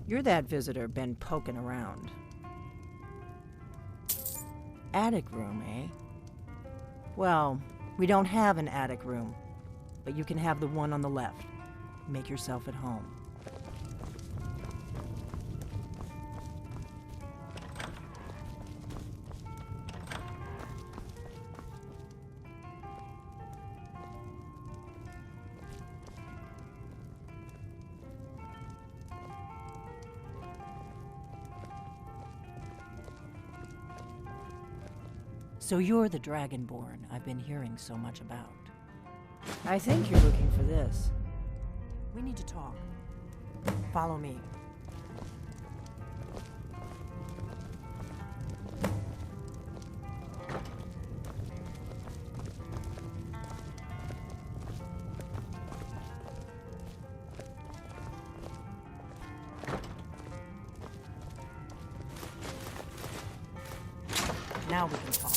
You're that visitor been poking around. Attic room, eh? Well, we don't have an attic room, but you can have the one on the left. Make yourself at home. So you're the Dragonborn I've been hearing so much about. I think you're looking for this. We need to talk. Follow me. Now we can talk.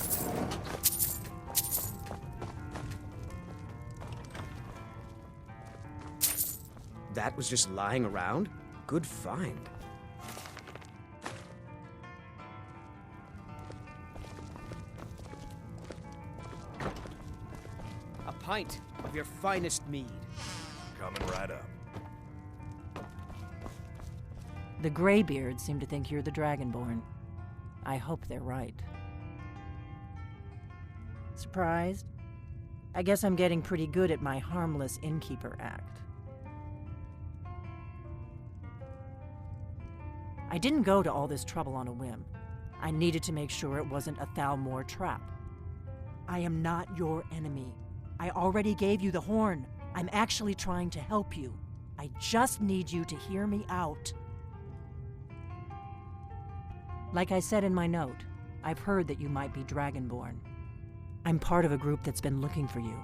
That was just lying around? Good find. A pint of your finest mead. Coming right up. The Greybeards seem to think you're the Dragonborn. I hope they're right. Surprised? I guess I'm getting pretty good at my harmless innkeeper act. I didn't go to all this trouble on a whim. I needed to make sure it wasn't a Thalmor trap. I am not your enemy. I already gave you the horn. I'm actually trying to help you. I just need you to hear me out. Like I said in my note, I've heard that you might be Dragonborn. I'm part of a group that's been looking for you.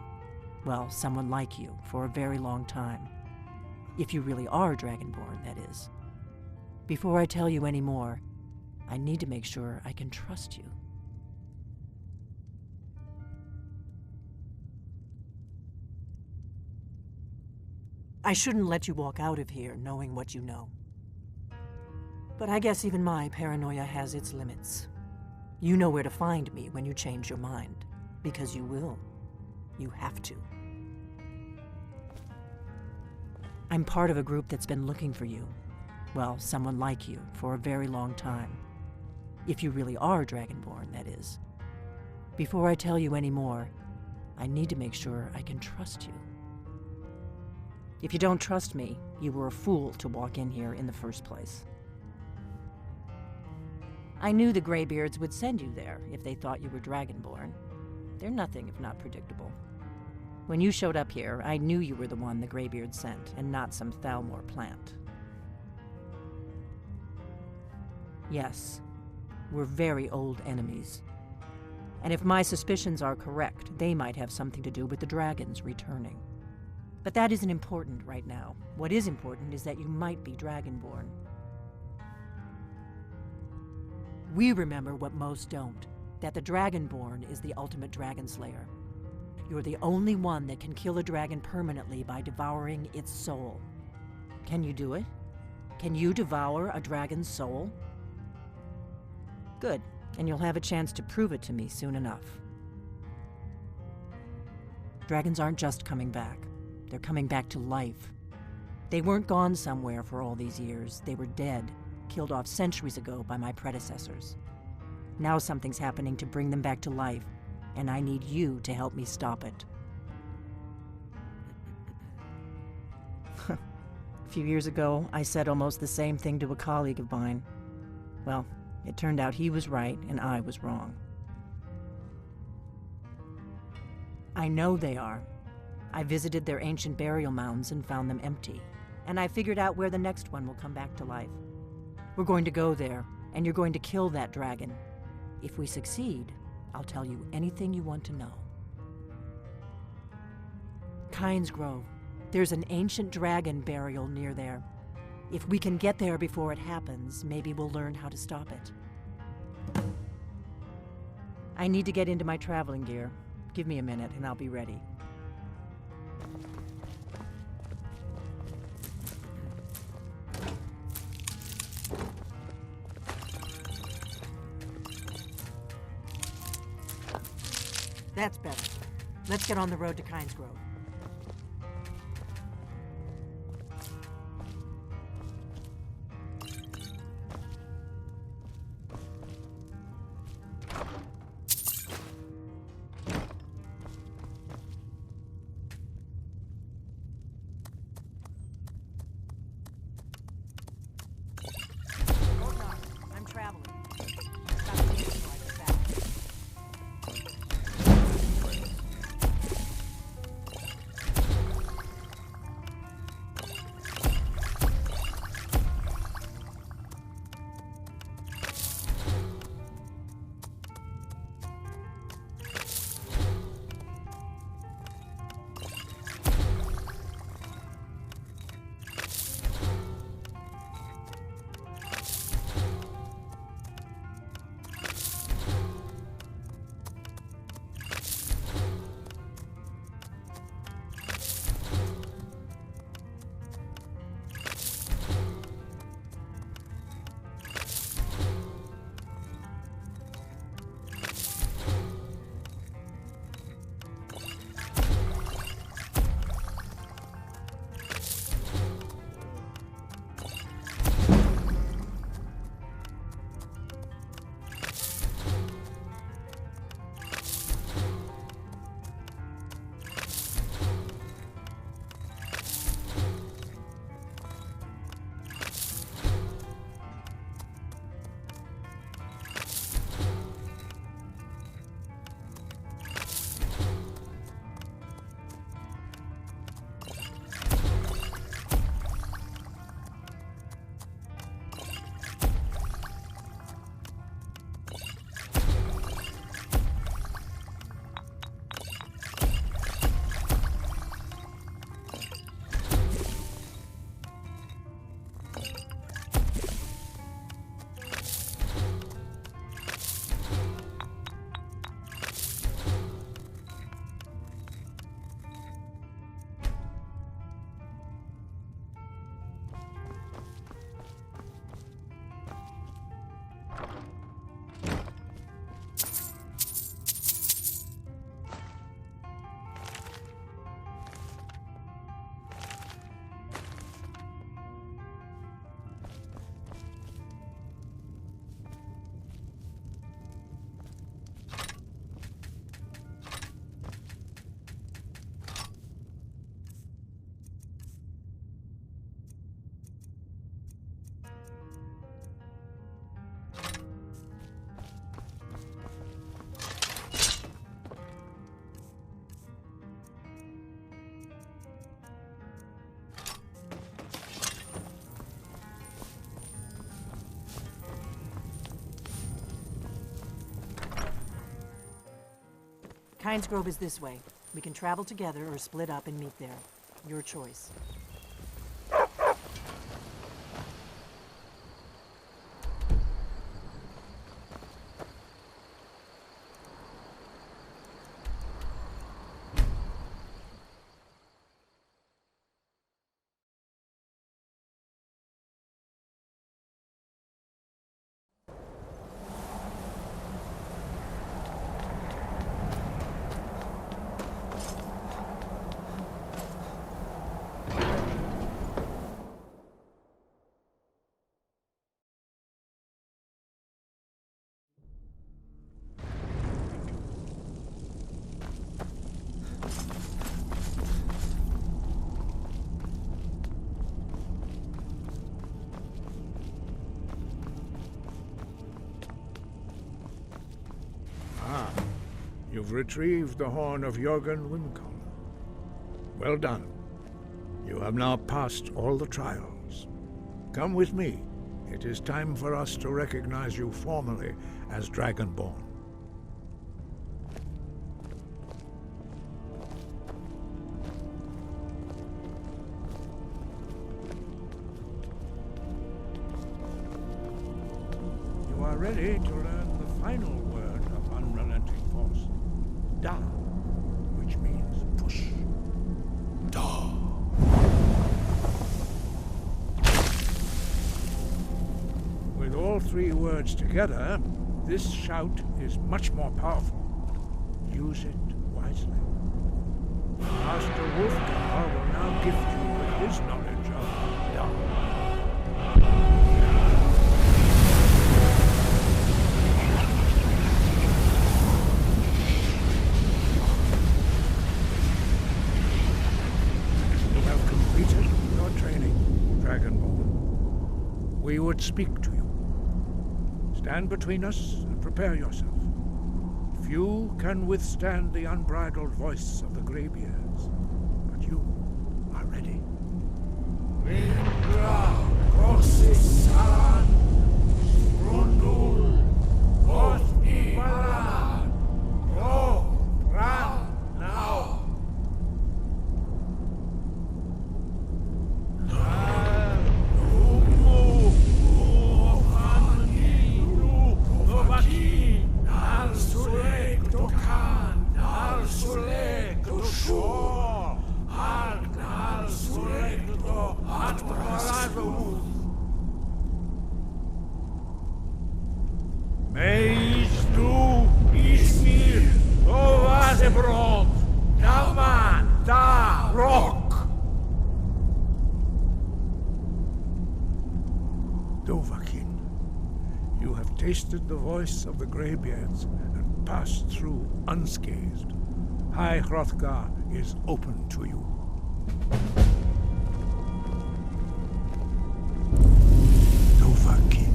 Well, someone like you, for a very long time. If you really are Dragonborn, that is. Before I tell you any more, I need to make sure I can trust you. I shouldn't let you walk out of here knowing what you know. But I guess even my paranoia has its limits. You know where to find me when you change your mind. Because you will. You have to. I'm part of a group that's been looking for you. Well, someone like you, for a very long time. If you really are Dragonborn, that is. Before I tell you any more, I need to make sure I can trust you. If you don't trust me, you were a fool to walk in here in the first place. I knew the Greybeards would send you there if they thought you were Dragonborn. They're nothing if not predictable. When you showed up here, I knew you were the one the Greybeards sent, and not some Thalmor plant. Yes, we're very old enemies. And if my suspicions are correct, they might have something to do with the dragons returning. But that isn't important right now. What is important is that you might be Dragonborn. We remember what most don't, that the Dragonborn is the ultimate dragon slayer. You're the only one that can kill a dragon permanently by devouring its soul. Can you do it? Can you devour a dragon's soul? Good, and you'll have a chance to prove it to me soon enough. Dragons aren't just coming back. They're coming back to life. They weren't gone somewhere for all these years. They were dead, killed off centuries ago by my predecessors. Now something's happening to bring them back to life, and I need you to help me stop it. A few years ago, I said almost the same thing to a colleague of mine. Well, it turned out he was right and I was wrong. I know they are. I visited their ancient burial mounds and found them empty, and I figured out where the next one will come back to life. We're going to go there, and you're going to kill that dragon. If we succeed, I'll tell you anything you want to know. Kynes Grove. There's an ancient dragon burial near there. If we can get there before it happens, maybe we'll learn how to stop it. I need to get into my traveling gear. Give me a minute and I'll be ready. That's better. Let's get on the road to Kynes Grove. I'm traveling. Got to leave before I get back. Kynes Grove is this way. We can travel together or split up and meet there. Your choice. You've retrieved the horn of Jürgen Wimcon. Well done. You have now passed all the trials. Come with me. It is time for us to recognize you formally as Dragonborn. You are ready to learn the final word of unrelenting force. Da, which means push. Da. With all three words together, this shout is much more powerful. Use it wisely. Master Wolfgar will now gift you with his knowledge of love. You have completed your training, Dragonborn. We would speak to you. Stand between us and prepare yourself. Few can withstand the unbridled voice of the Greybeards, but you are ready. Dovahkiin, you have tasted the voice of the Greybeards and passed through unscathed. High Hrothgar is open to you. Dovahkiin.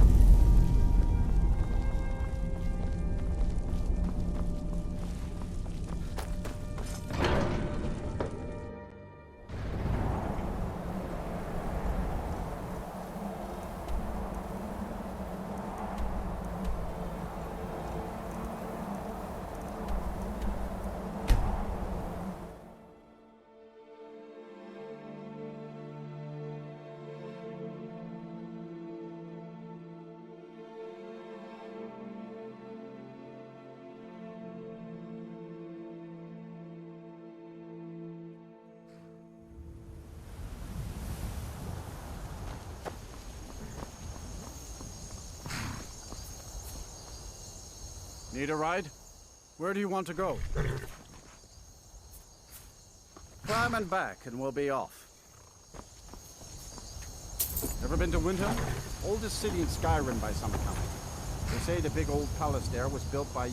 Need a ride? Where do you want to go? Climb and back, and we'll be off. Ever been to Windhelm? Oldest city in Skyrim by some account. They say the big old palace there was built by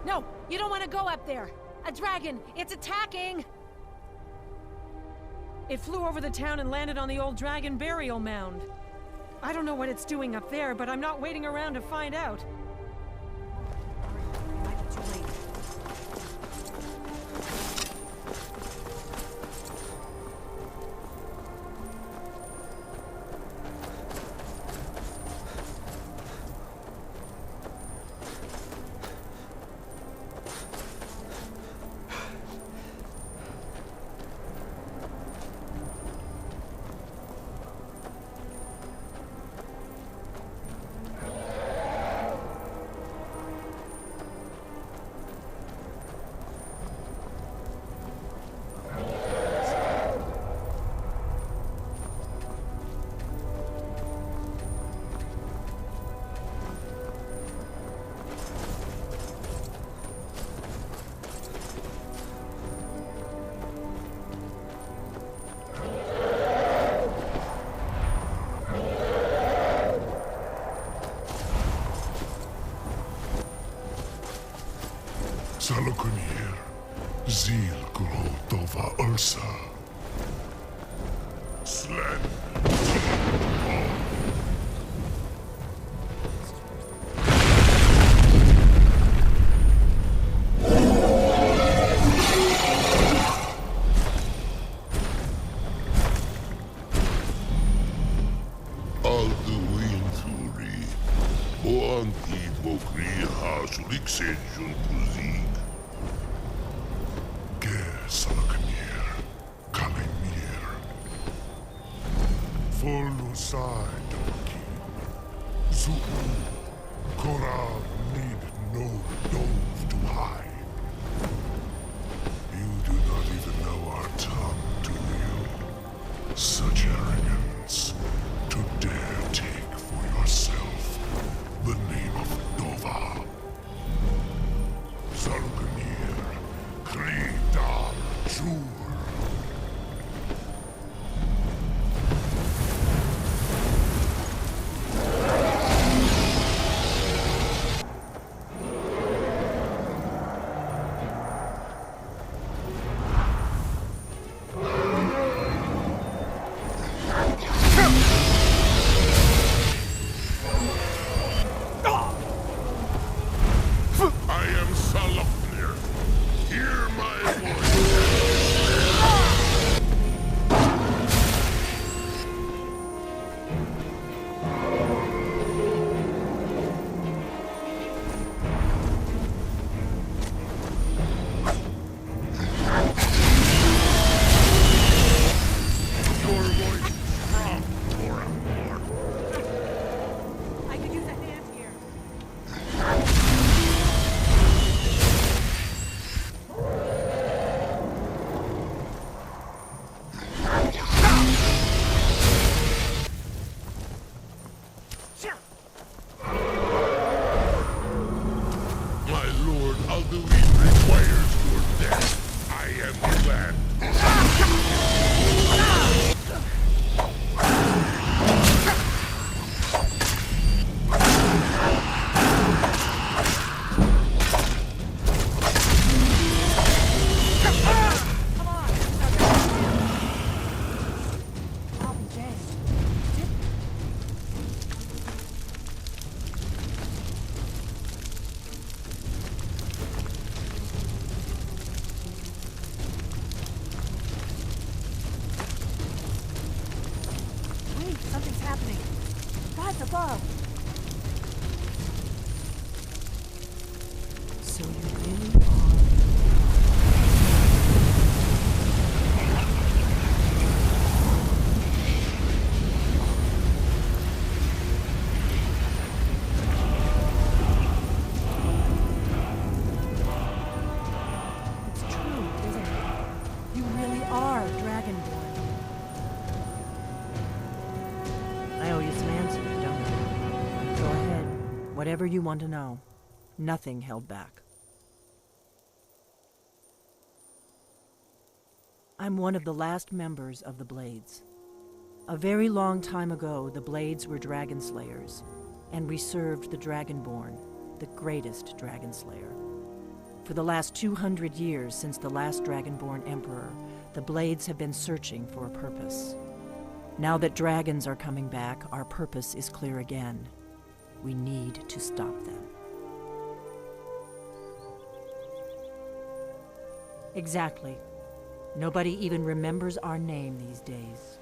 No, you don't want to go up there. A dragon, it's attacking! It flew over the town and landed on the old dragon burial mound. I don't know what it's doing up there, but I'm not waiting around to find out. Might be too late. Salokunir, Zil Grotova Ursa. Slen. Alduin Thuri, Oantid Vokri Hasulik Senjun Kuzik. Ger Salokunir, Kalimir. Folusai Doki. Zuku, Korav need no dove to hide. You do not even know our tongue, do you? Such arrogance. To dare take for yourself the name of Dova. Zarganir, Kridar, Jur. I am Salopnir. Hear my voice. Your voice from Toramor. I could use a hand here. My lord Alduin requires your death. I am glad. I'll be dead. Wait, something's happening. God's above. So you really are. It's true, isn't it? You really are Dragonborn. I owe you some answers, don't I? Go ahead. Whatever you want to know. Nothing held back. I'm one of the last members of the Blades. A very long time ago, the Blades were dragon slayers, and we served the Dragonborn, the greatest dragon slayer. For the last 200 years since the last Dragonborn Emperor, the Blades have been searching for a purpose. Now that dragons are coming back, our purpose is clear again. We need to stop them. Exactly. Nobody even remembers our name these days.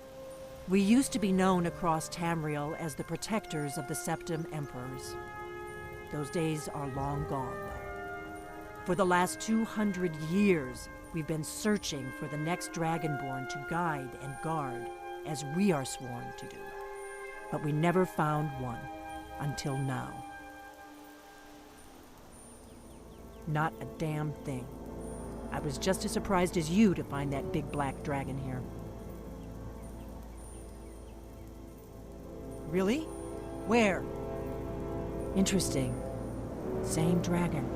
We used to be known across Tamriel as the protectors of the Septim Emperors. Those days are long gone, though. For the last 200 years, we've been searching for the next Dragonborn to guide and guard, as we are sworn to do. But we never found one, until now. Not a damn thing. I was just as surprised as you to find that big black dragon here. Really? Where? Interesting. Same dragon.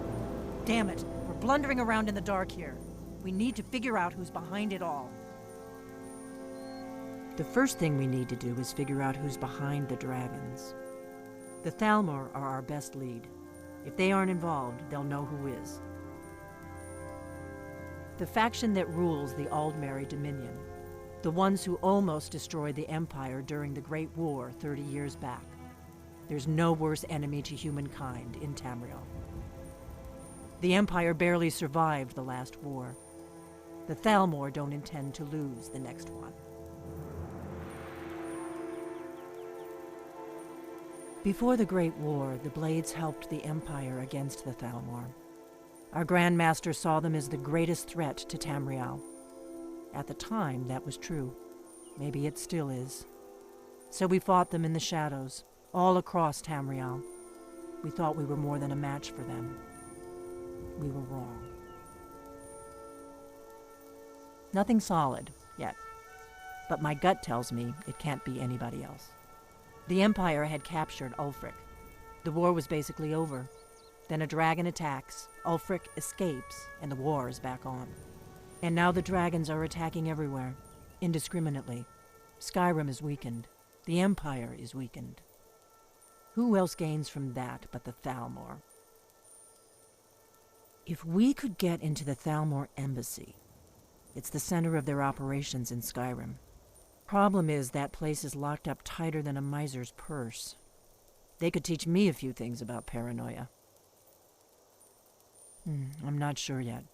Damn it, we're blundering around in the dark here. We need to figure out who's behind it all. The first thing we need to do is figure out who's behind the dragons. The Thalmor are our best lead. If they aren't involved, they'll know who is. The faction that rules the Aldmeri Dominion. The ones who almost destroyed the Empire during the Great War 30 years back. There's no worse enemy to humankind in Tamriel. The Empire barely survived the last war. The Thalmor don't intend to lose the next one. Before the Great War, the Blades helped the Empire against the Thalmor. Our Grand Master saw them as the greatest threat to Tamriel. At the time, that was true. Maybe it still is. So we fought them in the shadows, all across Tamriel. We thought we were more than a match for them. We were wrong. Nothing solid, yet. But my gut tells me it can't be anybody else. The Empire had captured Ulfric. The war was basically over. Then a dragon attacks, Ulfric escapes, and the war is back on. And now the dragons are attacking everywhere, indiscriminately. Skyrim is weakened. The Empire is weakened. Who else gains from that but the Thalmor? If we could get into the Thalmor embassy, it's the center of their operations in Skyrim. Problem is, that place is locked up tighter than a miser's purse. They could teach me a few things about paranoia. I'm not sure yet.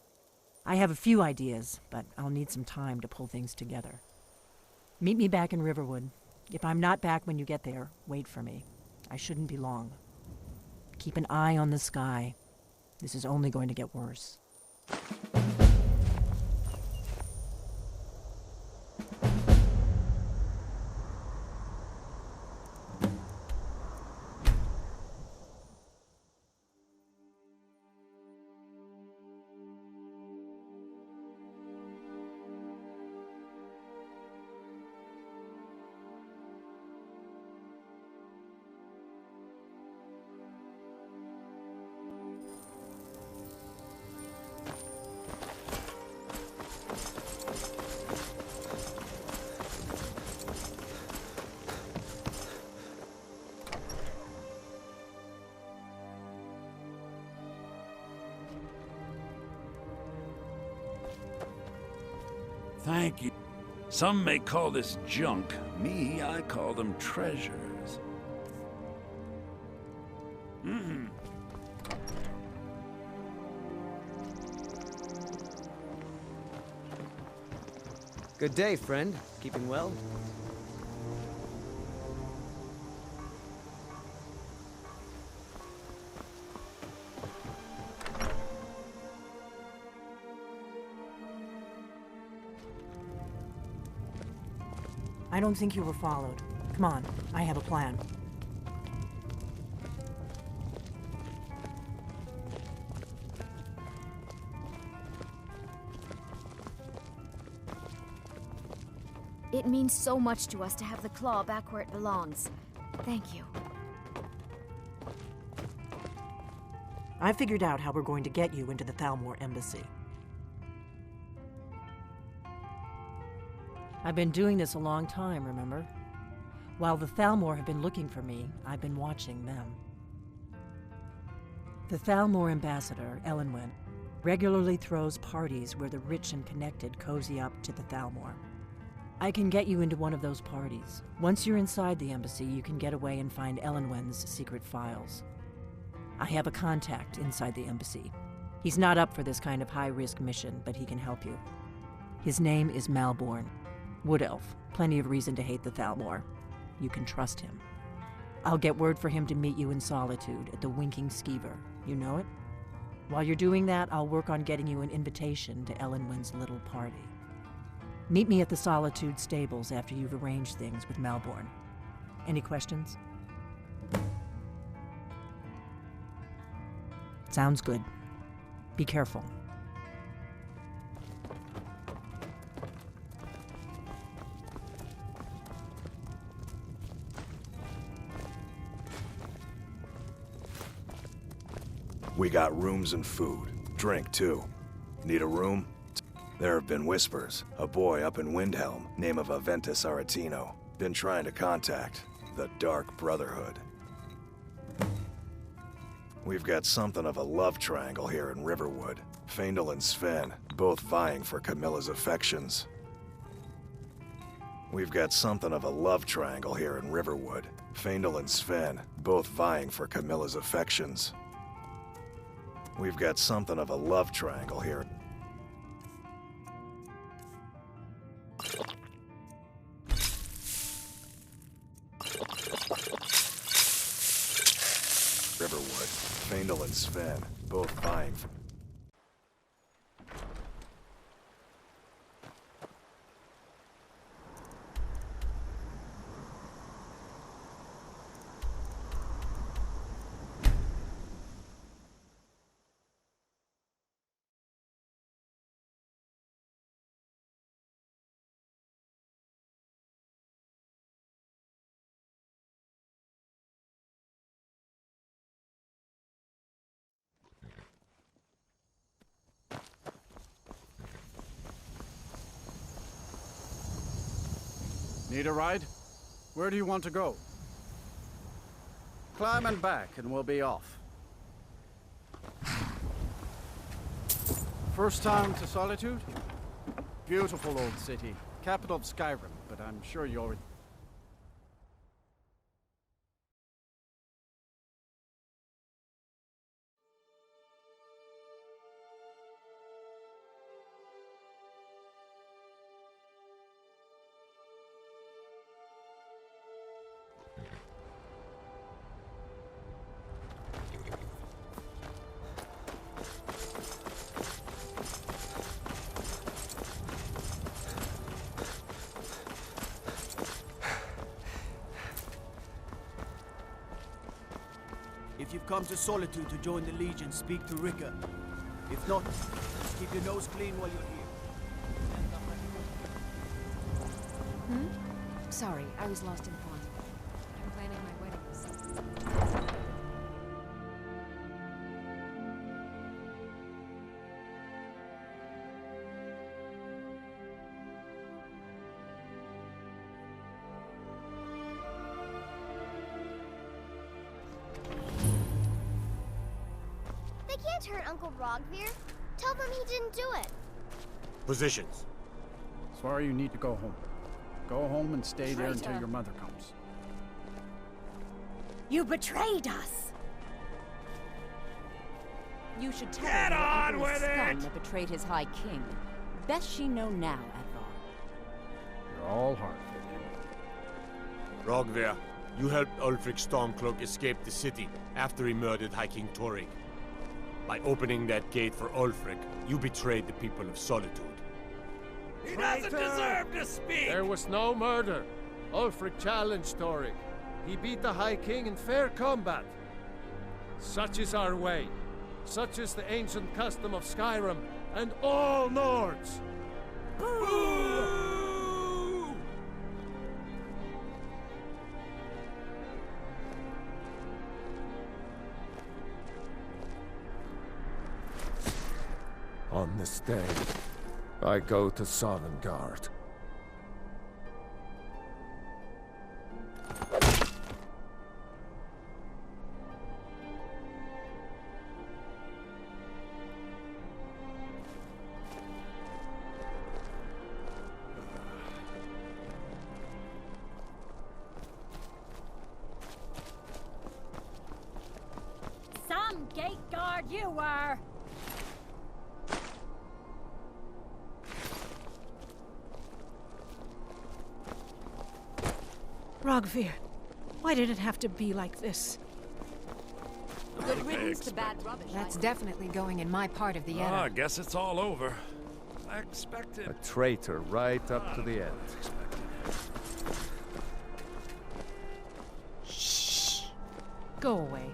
I have a few ideas, but I'll need some time to pull things together. Meet me back in Riverwood. If I'm not back when you get there, wait for me. I shouldn't be long. Keep an eye on the sky. This is only going to get worse. Thank you. Some may call this junk. Me, I call them treasures. Good day, friend. Keeping well? I don't think you were followed. Come on, I have a plan. It means so much to us to have the claw back where it belongs. Thank you. I figured out how we're going to get you into the Thalmor embassy. I've been doing this a long time, remember? While the Thalmor have been looking for me, I've been watching them. The Thalmor ambassador, Elenwen, regularly throws parties where the rich and connected cozy up to the Thalmor. I can get you into one of those parties. Once you're inside the embassy, you can get away and find Elenwen's secret files. I have a contact inside the embassy. He's not up for this kind of high-risk mission, but he can help you. His name is Malborn. Wood Elf. Plenty of reason to hate the Thalmor. You can trust him. I'll get word for him to meet you in Solitude at the Winking Skeever. You know it? While you're doing that, I'll work on getting you an invitation to Elenwen's little party. Meet me at the Solitude stables after you've arranged things with Malborn. Any questions? Sounds good. Be careful. We got rooms and food. Drink, too. Need a room? There have been whispers. A boy up in Windhelm, name of Aventus Aretino, been trying to contact the Dark Brotherhood. We've got something of a love triangle here in Riverwood. Faendal and Sven, both vying for Camilla's affections. We've got something of a love triangle here in Riverwood. Faendal and Sven, both vying for Camilla's affections. We've got something of a love triangle here. Riverwood, Faendal and Sven, both vying for... Need a ride? Where do you want to go? Climb and back and we'll be off. First time to Solitude? Beautiful old city. Capital of Skyrim, but I'm sure you already... If you've come to Solitude to join the Legion, speak to Rika. If not, just keep your nose clean while you're here. Sorry, I was lost in thought. I'm planning my wedding. They can't hurt Uncle Rogvir. Tell them he didn't do it. Positions. Sorry, you need to go home. Go home and stay there until your mother comes. You betrayed us! You should tell her your uncle is scum that betrayed his High King. Best she know now, Advar. You're all heart. Rogver, you helped Ulfric Stormcloak escape the city after he murdered High King Torrig. By opening that gate for Ulfric, you betrayed the people of Solitude. He doesn't deserve to speak! There was no murder. Ulfric challenged Torrig. He beat the High King in fair combat. Such is our way. Such is the ancient custom of Skyrim and all Nords. Boo! On this day, I go to Sovngarde. Some gate guard you were! Rogvir, why did it have to be like this? Good riddance to bad rubbish. That's definitely going in my part of the Edda. I guess it's all over. I expected... A traitor right up to the end. Shh. Go away.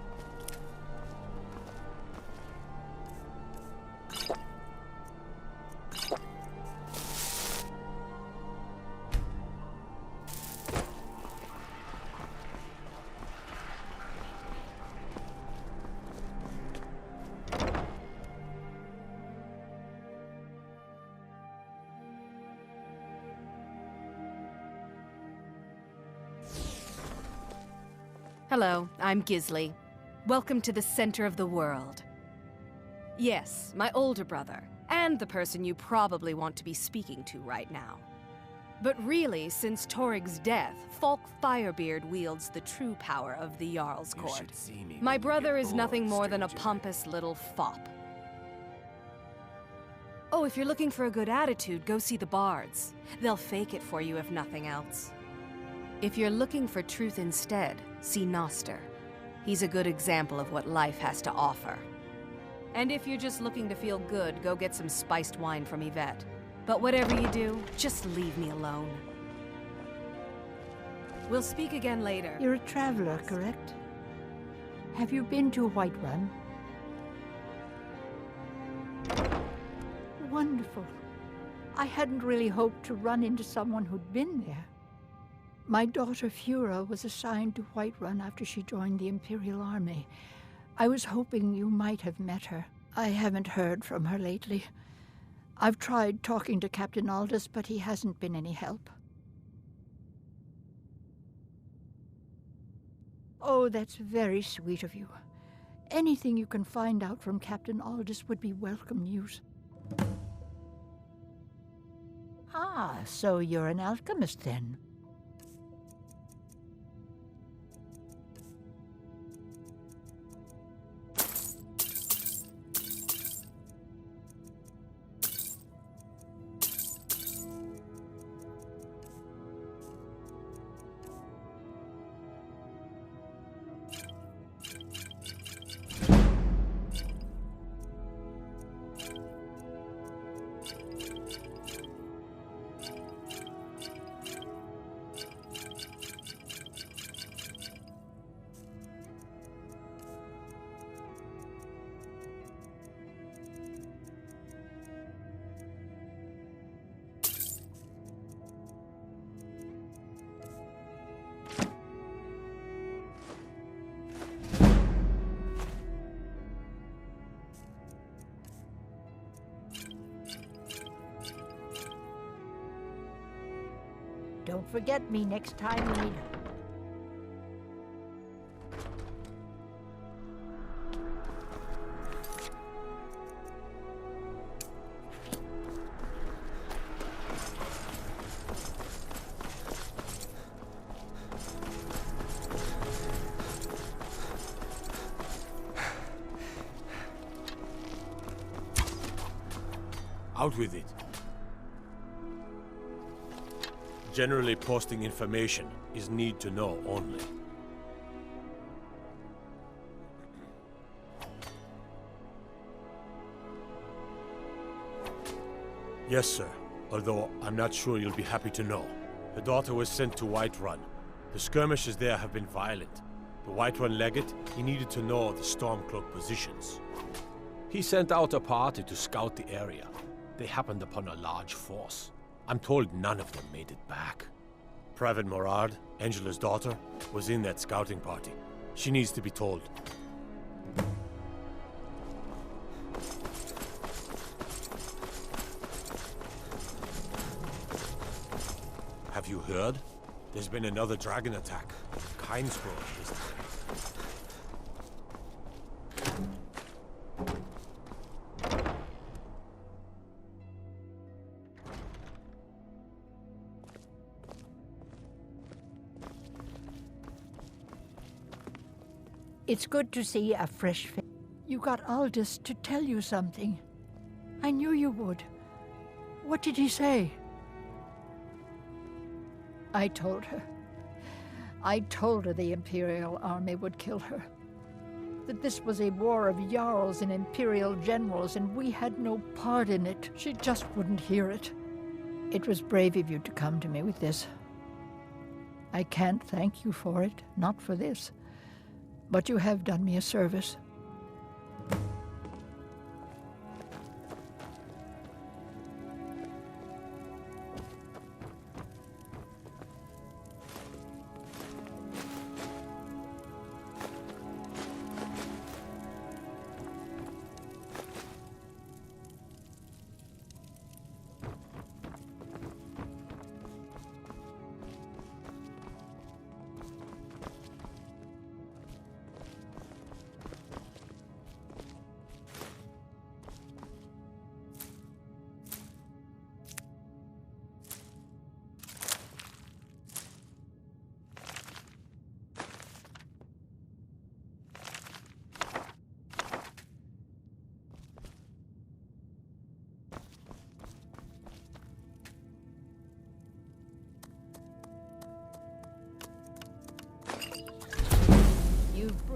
Hello, I'm Gisli. Welcome to the center of the world. Yes, my older brother, and the person you probably want to be speaking to right now. But really, since Torig's death, Falk Firebeard wields the true power of the Jarl's Court. My brother is nothing more than a pompous little fop. Oh, if you're looking for a good attitude, go see the bards. They'll fake it for you if nothing else. If you're looking for truth instead, see Noster. He's a good example of what life has to offer. And if you're just looking to feel good, go get some spiced wine from Yvette. But whatever you do, just leave me alone. We'll speak again later. You're a traveler, correct? Have you been to Whiterun? Wonderful. I hadn't really hoped to run into someone who'd been there. My daughter Fura was assigned to Whiterun after she joined the Imperial Army. I was hoping you might have met her. I haven't heard from her lately. I've tried talking to Captain Aldous, but he hasn't been any help. Oh, that's very sweet of you. Anything you can find out from Captain Aldous would be welcome news. Ah, so you're an alchemist then? Don't forget me next time you need her. Out with it. Generally posting information is need to know only. Yes, sir. Although I'm not sure you'll be happy to know. The daughter was sent to Whiterun. The skirmishes there have been violent. The Whiterun legate, he needed to know the Stormcloak positions. He sent out a party to scout the area. They happened upon a large force. I'm told none of them made it back. Private Morard, Angela's daughter, was in that scouting party. She needs to be told. Have you heard? There's been another dragon attack. Kynesgrove this time. It's good to see a fresh face. You got Aldous to tell you something. I knew you would. What did he say? I told her. I told her the Imperial Army would kill her. That this was a war of Jarls and Imperial generals, and we had no part in it. She just wouldn't hear it. It was brave of you to come to me with this. I can't thank you for it, not for this. But you have done me a service.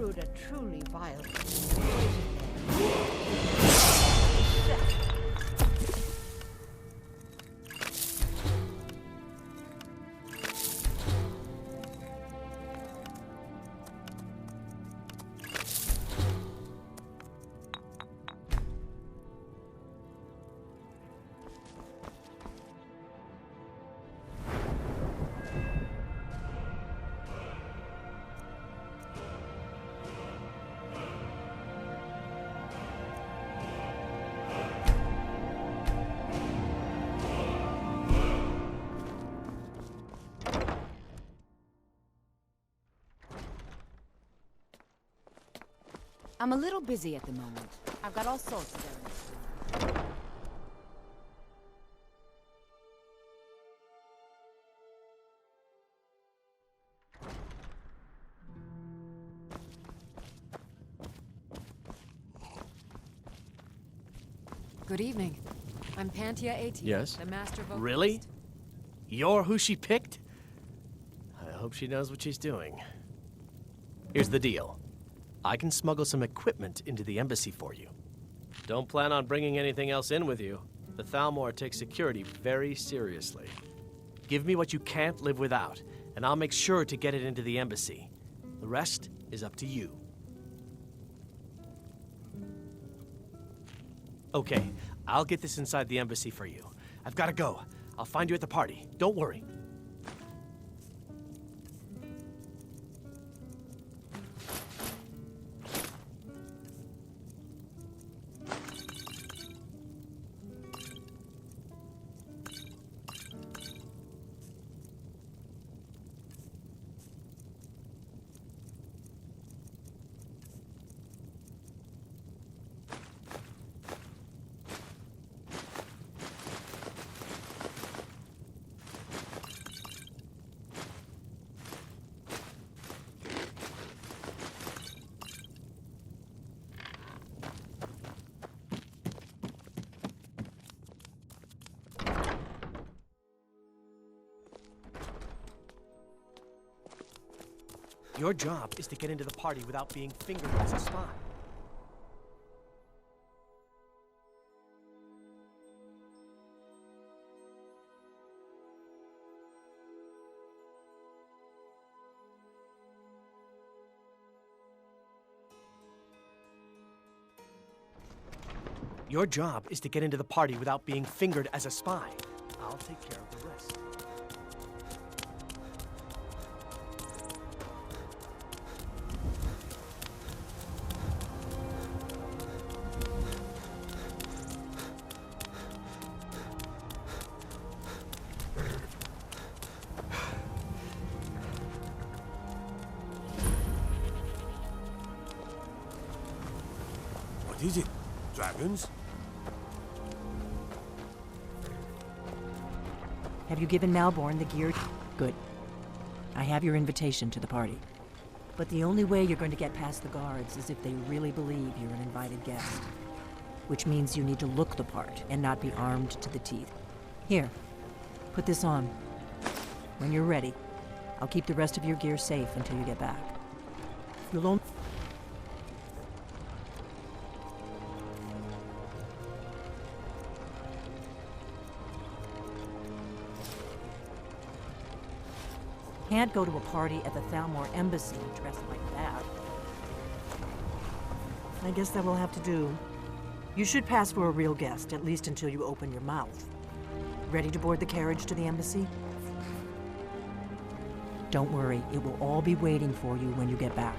brewed a truly vile. I'm a little busy at the moment. I've got all sorts of errands. Good evening. I'm Pantia 18, Yes? the master vocalist. Really? You're who she picked? I hope she knows what she's doing. Here's the deal. I can smuggle some equipment into the embassy for you. Don't plan on bringing anything else in with you. The Thalmor takes security very seriously. Give me what you can't live without, and I'll make sure to get it into the embassy. The rest is up to you. Okay, I'll get this inside the embassy for you. I've got to go. I'll find you at the party. Don't worry. Your job is to get into the party without being fingered as a spy. Your job is to get into the party without being fingered as a spy. I'll take care of the rest. What is it? Dragons? Have you given Malborn the gear? Good. I have your invitation to the party. But the only way you're going to get past the guards is if they really believe you're an invited guest. Which means you need to look the part and not be armed to the teeth. Here, put this on. When you're ready, I'll keep the rest of your gear safe until you get back. You'll only... Can't go to a party at the Thalmor embassy dressed like that. I guess that will have to do. You should pass for a real guest, at least until you open your mouth. Ready to board the carriage to the embassy? Don't worry, it will all be waiting for you when you get back.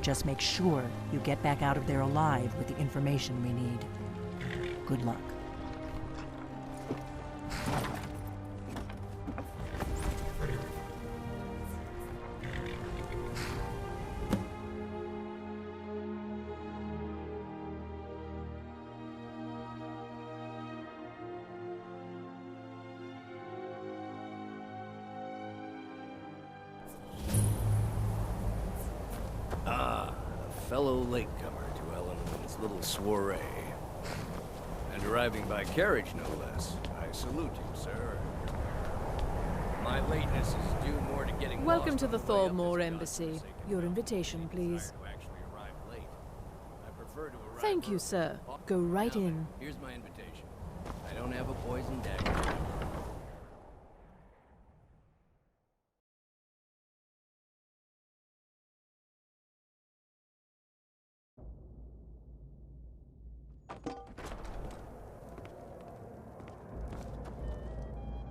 Just make sure you get back out of there alive with the information we need. Good luck. Fellow latecomer to Ellenwood's little soiree. And arriving by carriage, no less. I salute you, sir. My lateness is due more to getting Welcome lost to on the the way up Thalmor this Embassy. godforsaken Your mountain. invitation, please. To actually arrive late. I prefer to arrive Thank you, early. sir. Go right in. Here's my invitation. I don't have a poison dagger.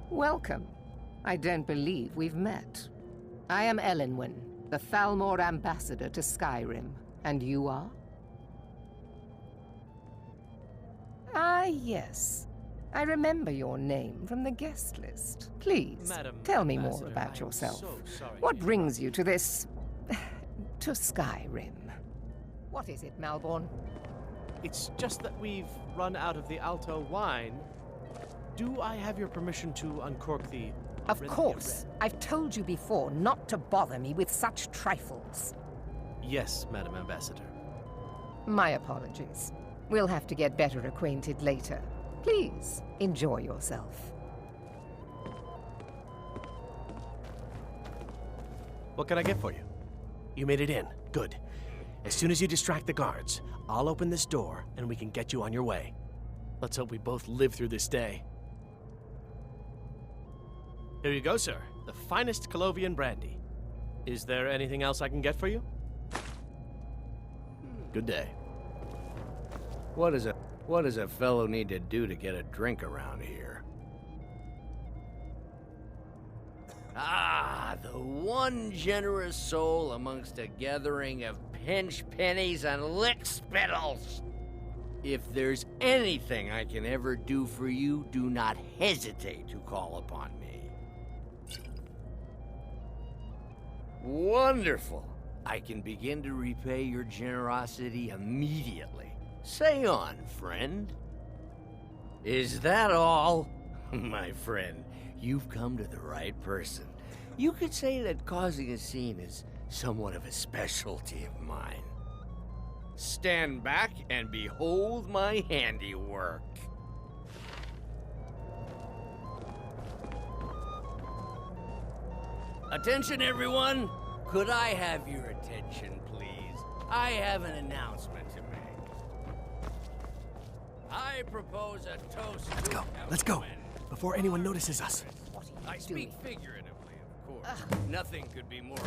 Welcome. I don't believe we've met. I am Elenwen, the Thalmor ambassador to Skyrim. And you are? Ah, yes. I remember your name from the guest list. Please, Madam tell me more Ambassador, about I am yourself. so sorry What to brings you to this... to Skyrim? What is it, Malborn? It's just that we've run out of the Alto wine. Do I have your permission to uncork the... Of course. I've told you before not to bother me with such trifles. Yes, Madam Ambassador. My apologies. We'll have to get better acquainted later. Please, enjoy yourself. What can I get for you? You made it in. Good. As soon as you distract the guards, I'll open this door and we can get you on your way. Let's hope we both live through this day. Here you go, sir. The finest Colovian brandy. Is there anything else I can get for you? Good day. What does a fellow need to do to get a drink around here? Ah, the one generous soul amongst a gathering of pinch pennies and lick spittles. If there's anything I can ever do for you, do not hesitate to call upon me. Wonderful. I can begin to repay your generosity immediately. Say on, friend. Is that all? My friend, you've come to the right person. You could say that causing a scene is somewhat of a specialty of mine. Stand back and behold my handiwork. Attention, everyone! Could I have your attention, please? I have an announcement to make. I propose a toast to Let's go, before anyone notices us. I speak figuratively, of course. Nothing could be more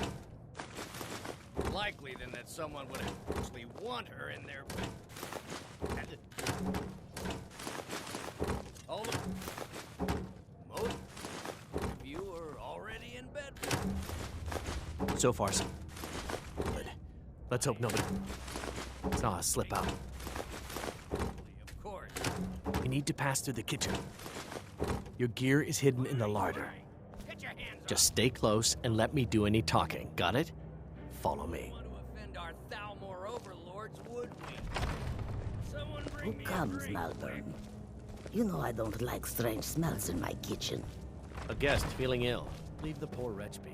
likely than that someone would actually want her in their bed. Hold on. Most of you are already in bed. So far, so good. Let's hope nobody saw us slip out. Of course. We need to pass through the kitchen. Your gear is hidden in the larder. Just stay close and let me do any talking. Got it? Follow me. Offend our Thalmor overlords, would we? Who comes, Malborn? You know I don't like strange smells in my kitchen. A guest feeling ill. Leave the poor wretch be.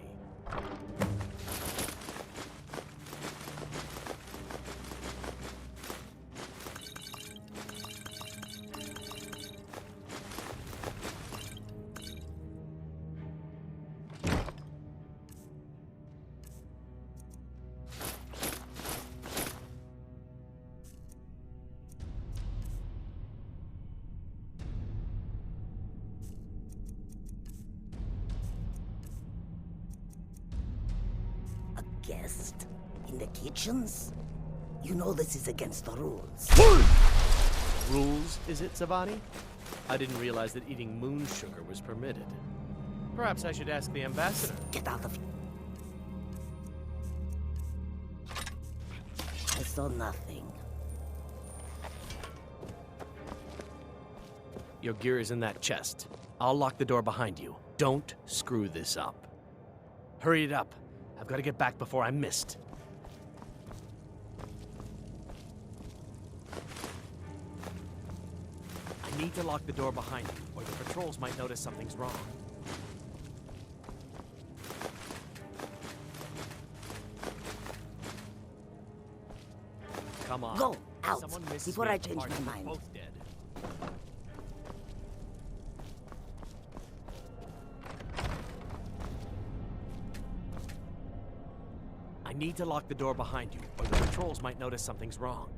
Guest? In the kitchens? You know this is against the rules. Rules, is it, Savani? I didn't realize that eating moon sugar was permitted. Perhaps I should ask the ambassador. Get out of here. I saw nothing. Your gear is in that chest. I'll lock the door behind you. Don't screw this up. Hurry it up. I've got to get back before I'm missed. I need to lock the door behind you, or the patrols might notice something's wrong. Come on. Go out Someone misses before me I at the change party. my We're mind. both dead. I need to lock the door behind you, or the patrols might notice something's wrong.